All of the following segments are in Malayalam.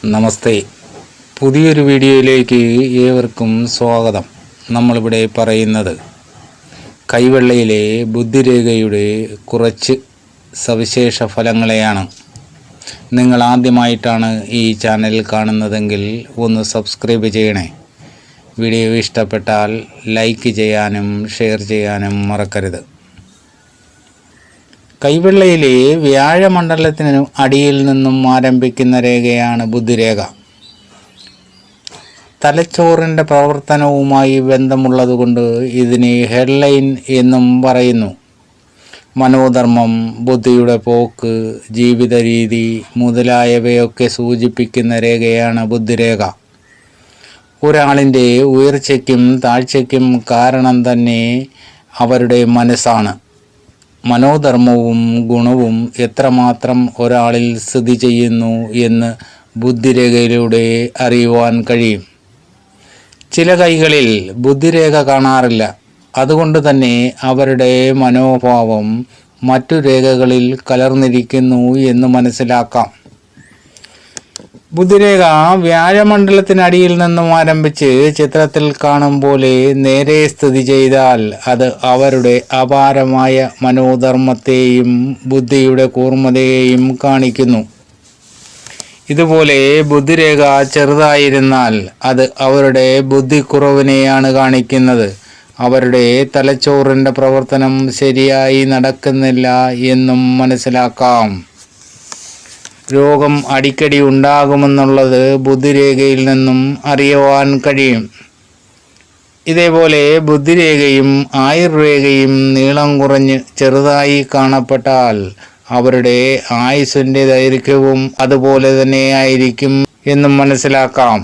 നമസ്തേ. പുതിയൊരു വീഡിയോയിലേക്ക് ഏവർക്കും സ്വാഗതം. നമ്മളിവിടെ പറയുന്നത് കൈവെള്ളയിലെ ബുദ്ധിരേഖയുടെ കുറച്ച് സവിശേഷ ഫലങ്ങളെയാണ്. നിങ്ങൾ ആദ്യമായിട്ടാണ് ഈ ചാനൽ കാണുന്നതെങ്കിൽ ഒന്ന് സബ്സ്ക്രൈബ് ചെയ്യണേ. വീഡിയോ ഇഷ്ടപ്പെട്ടാൽ ലൈക്ക് ചെയ്യാനും ഷെയർ ചെയ്യാനും മറക്കരുത്. കൈവെള്ളയിലെ വ്യാഴമണ്ഡലത്തിന് അടിയിൽ നിന്നും ആരംഭിക്കുന്ന രേഖയാണ് ബുദ്ധിരേഖ. തലച്ചോറിൻ്റെ പ്രവർത്തനവുമായി ബന്ധമുള്ളതുകൊണ്ട് ഇതിനെ ഹെഡ്ലൈൻ എന്നും പറയുന്നു. മനോധർമ്മം, ബുദ്ധിയുടെ പോക്ക്, ജീവിത രീതി മുതലായവയൊക്കെ സൂചിപ്പിക്കുന്ന രേഖയാണ് ബുദ്ധിരേഖ. ഒരാളിൻ്റെ ഉയർച്ചയ്ക്കും താഴ്ചയ്ക്കും കാരണം തന്നെ അവരുടെ മനസ്സാണ്. മനോധർമ്മവും ഗുണവും എത്രമാത്രം ഒരാളിൽ സ്ഥിതി ചെയ്യുന്നു എന്ന് ബുദ്ധിരേഖയിലൂടെ അറിയുവാൻ കഴിയും. ചില കൈകളിൽ ബുദ്ധിരേഖ കാണാറില്ല. അതുകൊണ്ട് തന്നെ അവരുടെ മനോഭാവം മറ്റു രേഖകളിൽ കലർന്നിരിക്കുന്നു എന്ന് മനസ്സിലാക്കാം. ബുദ്ധിരേഖ വ്യാഴമണ്ഡലത്തിനടിയിൽ നിന്നും ആരംഭിച്ച് ചിത്രത്തിൽ കാണും പോലെ നേരെ സ്ഥിതി ചെയ്താൽ അത് അവരുടെ അപാരമായ മനോധർമ്മത്തെയും ബുദ്ധിയുടെ കൂർമ്മതയെയും കാണിക്കുന്നു. ഇതുപോലെ ബുദ്ധിരേഖ ചെറുതായിരുന്നാൽ അത് അവരുടെ ബുദ്ധിക്കുറവിനെയാണ് കാണിക്കുന്നത്. അവരുടെ തലച്ചോറിൻ്റെ പ്രവർത്തനം ശരിയായി നടക്കുന്നില്ല എന്നും മനസ്സിലാക്കാം. രോഗം അടിക്കടി ഉണ്ടാകുമെന്നുള്ളത് ബുദ്ധിരേഖയിൽ നിന്നും അറിയുവാൻ കഴിയും. ഇതേപോലെ ബുദ്ധിരേഖയും ആയുർരേഖയും നീളം കുറഞ്ഞ് ചെറുതായി കാണപ്പെട്ടാൽ അവരുടെ ആയുസ്സിൻ്റെ ദൈർഘ്യവും അതുപോലെ തന്നെ ആയിരിക്കും എന്നും മനസ്സിലാക്കാം.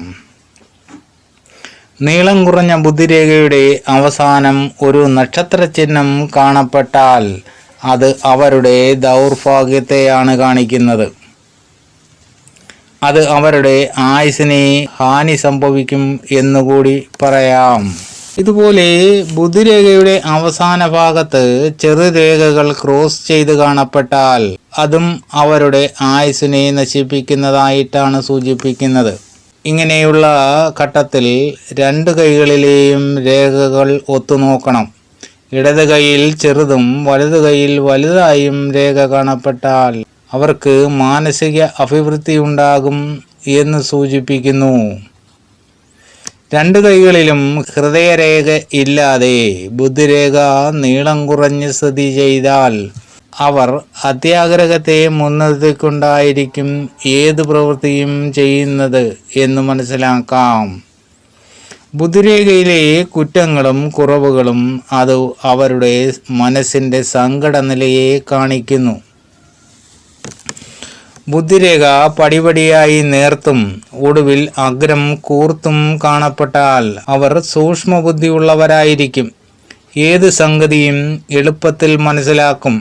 നീളം കുറഞ്ഞ ബുദ്ധിരേഖയുടെ അവസാനം ഒരു നക്ഷത്ര ചിഹ്നം കാണപ്പെട്ടാൽ അത് അവരുടെ ദൗർഭാഗ്യത്തെയാണ് കാണിക്കുന്നത്. അത് അവരുടെ ആയുസ്സിനെ ഹാനി സംഭവിക്കും എന്നുകൂടി പറയാം. ഇതുപോലെ ബുദ്ധിരേഖയുടെ അവസാന ഭാഗത്ത് ചെറുരേഖകൾ ക്രോസ് ചെയ്ത് കാണപ്പെട്ടാൽ അതും അവരുടെ ആയുസ്സിനെ നശിപ്പിക്കുന്നതായിട്ടാണ് സൂചിപ്പിക്കുന്നത്. ഇങ്ങനെയുള്ള ഘട്ടത്തിൽ രണ്ട് കൈകളിലെയും രേഖകൾ ഒത്തുനോക്കണം. ഇടത് കൈയിൽ ചെറുതും വലതു കൈയിൽ വലുതായും രേഖ കാണപ്പെട്ടാൽ അവർക്ക് മാനസിക അഭിവൃദ്ധി ഉണ്ടാകും എന്ന് സൂചിപ്പിക്കുന്നു. രണ്ട് കൈകളിലും ഹൃദയരേഖ ഇല്ലാതെ ബുദ്ധിരേഖ നീളം കുറഞ്ഞ് സ്ഥിതി ചെയ്താൽ അവർ അത്യാഗ്രഹത്തെ മുൻനിർത്തിക്കൊണ്ടായിരിക്കും ഏത് പ്രവൃത്തിയും ചെയ്യുന്നത് എന്ന് മനസ്സിലാക്കാം. ബുദ്ധിരേഖയിലെ കുറ്റങ്ങളും കുറവുകളും അത് അവരുടെ മനസ്സിൻ്റെ സങ്കടനിലയെ കാണിക്കുന്നു. ബുദ്ധിരേഖ പടിപടിയായി നേർത്തും ഒടുവിൽ അഗ്രം കൂർത്തും കാണപ്പെട്ടാൽ അവർ സൂക്ഷ്മബുദ്ധിയുള്ളവരായിരിക്കും. ഏത് സംഗതിയും എളുപ്പത്തിൽ മനസ്സിലാക്കും.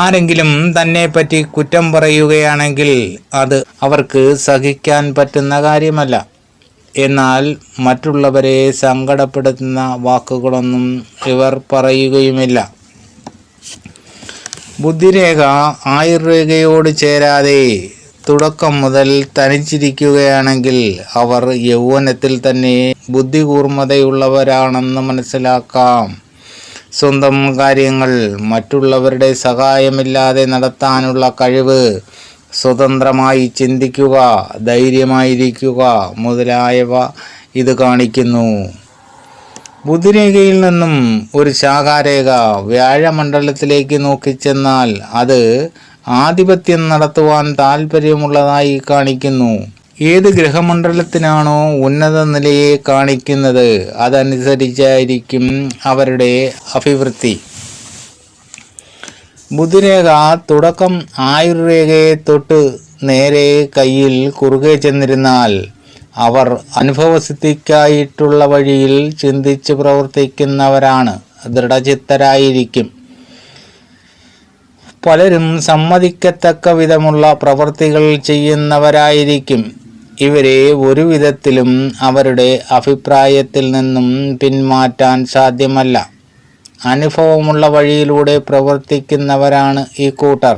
ആരെങ്കിലും തന്നെപ്പറ്റി കുറ്റം പറയുകയാണെങ്കിൽ അത് അവർക്ക് സഹിക്കാൻ പറ്റുന്ന കാര്യമല്ല. എന്നാൽ മറ്റുള്ളവരെ സങ്കടപ്പെടുത്തുന്ന വാക്കുകളൊന്നും ഇവർ പറയുകയുമില്ല. ബുദ്ധിരേഖ ആയുർരേഖയോട് ചേരാതെ തുടക്കം മുതൽ തനിച്ചിരിക്കുകയാണെങ്കിൽ അവർ യൗവനത്തിൽ തന്നെ ബുദ്ധികൂർമ്മതയുള്ളവരാണെന്ന് മനസ്സിലാക്കാം. സ്വന്തം കാര്യങ്ങൾ മറ്റുള്ളവരുടെ സഹായമില്ലാതെ നടത്താനുള്ള കഴിവ്, സ്വതന്ത്രമായി ചിന്തിക്കുക, ധൈര്യമായിരിക്കുക മുതലായവ ഇത് കാണിക്കുന്നു. ബുദ്ധിരേഖയിൽ നിന്നും ഒരു ശാഖാരേഖ വ്യാഴമണ്ഡലത്തിലേക്ക് നോക്കിച്ചെന്നാൽ അത് ആധിപത്യം നടത്തുവാൻ താല്പര്യമുള്ളതായി കാണിക്കുന്നു. ഏത് ഗ്രഹമണ്ഡലത്തിനാണോ ഉന്നത നിലയെ കാണിക്കുന്നത് അതനുസരിച്ചായിരിക്കും അവരുടെ അഭിവൃദ്ധി. ബുദ്ധിരേഖ തുടക്കം ആയുർരേഖയെ തൊട്ട് നേരെ കയ്യിൽ കുറുകെ ചെന്നിരുന്നാൽ അവർ അനുഭവസിദ്ധിക്കായിട്ടുള്ള വഴിയിൽ ചിന്തിച്ച് പ്രവർത്തിക്കുന്നവരാണ്, ദൃഢചിത്തരായിരിക്കും. പലരും സമ്മതിക്കത്തക്ക വിധമുള്ള പ്രവൃത്തികൾ ചെയ്യുന്നവരായിരിക്കും. ഇവരെ ഒരു വിധത്തിലും അവരുടെ അഭിപ്രായത്തിൽ നിന്നും പിന്മാറ്റാൻ സാധ്യമല്ല. അനുഭവമുള്ള വഴിയിലൂടെ പ്രവർത്തിക്കുന്നവരാണ് ഈ കൂട്ടർ.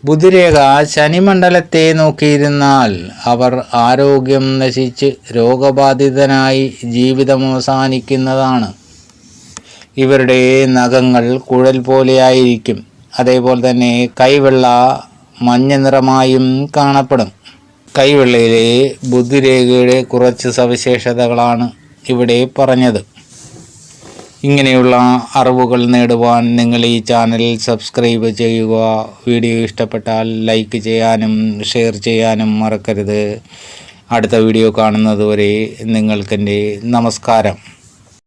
ബുധിരേഖ ശനിമണ്ഡലത്തെ നോക്കിയിരുന്നാൽ അവർ ആരോഗ്യം നശിച്ച് രോഗബാധിതനായി ജീവിതം അവസാനിക്കുന്നതാണ്. ഇവരുടെ നഖങ്ങൾ കുഴൽ പോലെയായിരിക്കും. അതേപോലെ തന്നെ കൈവെള്ള മഞ്ഞ നിറമായും കാണപ്പെടും. കൈവെള്ളയിലെ ബുദ്ധിരേഖയുടെ കുറച്ച് സവിശേഷതകളാണ് ഇവിടെ പറഞ്ഞത്. ഇങ്ങനെയുള്ള അറിവുകൾ നേടുവാൻ നിങ്ങൾ ഈ ചാനൽ സബ്സ്ക്രൈബ് ചെയ്യുക. വീഡിയോ ഇഷ്ടപ്പെട്ടാൽ ലൈക്ക് ചെയ്യാനും ഷെയർ ചെയ്യാനും മറക്കരുത്. അടുത്ത വീഡിയോ കാണുന്നതുവരെ നിങ്ങൾക്കെൻ്റെ നമസ്കാരം.